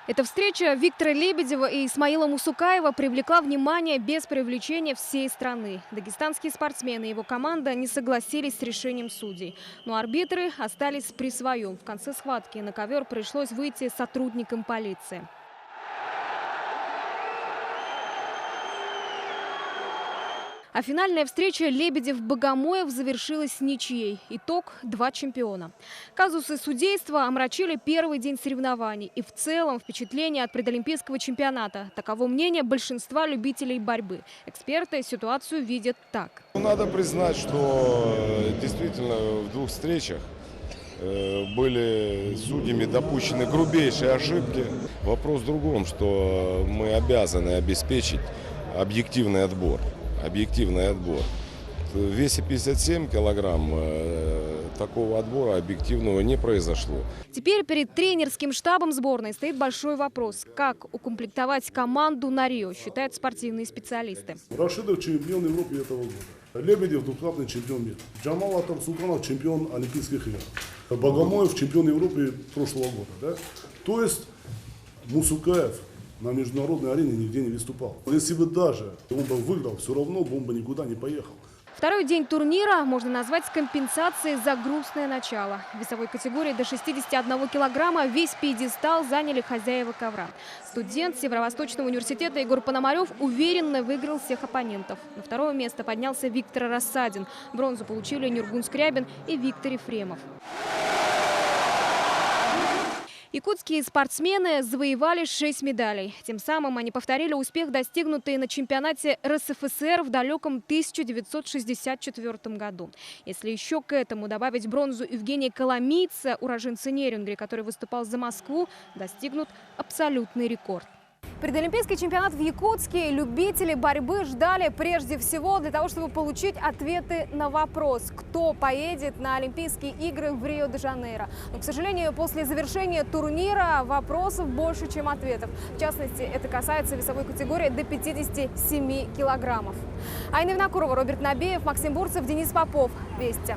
Эта встреча Виктора Лебедева и Исмаила Мусукаева привлекла внимание без привлечения всей страны. Дагестанские спортсмены и его команда не согласились с решением судей. Но арбитры остались при своем. В конце схватки на ковер пришлось выйти сотрудникам полиции. А финальная встреча Лебедев-Богомоев завершилась ничьей. Итог – 2 чемпиона. Казусы судейства омрачили первый день соревнований. И в целом впечатление от предолимпийского чемпионата. Таково мнение большинства любителей борьбы. Эксперты ситуацию видят так. Надо признать, что действительно в 2 встречах были судьями допущены грубейшие ошибки. Вопрос в другом, что мы обязаны обеспечить объективный отбор. Объективный отбор. В весе 57 килограмм такого отбора объективного не произошло. Теперь перед тренерским штабом сборной стоит большой вопрос. Как укомплектовать команду на Рио, считают спортивные специалисты. Рашидов чемпион Европы этого года. Лебедев двукратный чемпион мира. Джамал Атамсултанов чемпион Олимпийских игр. Богомоев чемпион Европы прошлого года. Да? То есть Мусукаев на международной арене нигде не выступал. Если бы даже он бы выиграл, все равно бы он бы никуда не поехал. Второй день турнира можно назвать компенсацией за грустное начало. В весовой категории до 61 килограмма весь пьедестал заняли хозяева ковра. Студент Северо-Восточного университета Егор Пономарев уверенно выиграл всех оппонентов. На второе место поднялся Виктор Рассадин. Бронзу получили Нюргун Скрябин и Виктор Ефремов. Якутские спортсмены завоевали 6 медалей. Тем самым они повторили успех, достигнутый на чемпионате РСФСР в далеком 1964 году. Если еще к этому добавить бронзу Евгения Коломийца, уроженца Нерюнгри, который выступал за Москву, достигнут абсолютный рекорд. Предолимпийский чемпионат в Якутске любители борьбы ждали прежде всего для того, чтобы получить ответы на вопрос, кто поедет на Олимпийские игры в Рио-де-Жанейро. Но, к сожалению, после завершения турнира вопросов больше, чем ответов. В частности, это касается весовой категории до 57 килограммов. Айна Винокурова, Роберт Набиев, Максим Бурцев, Денис Попов. Вести.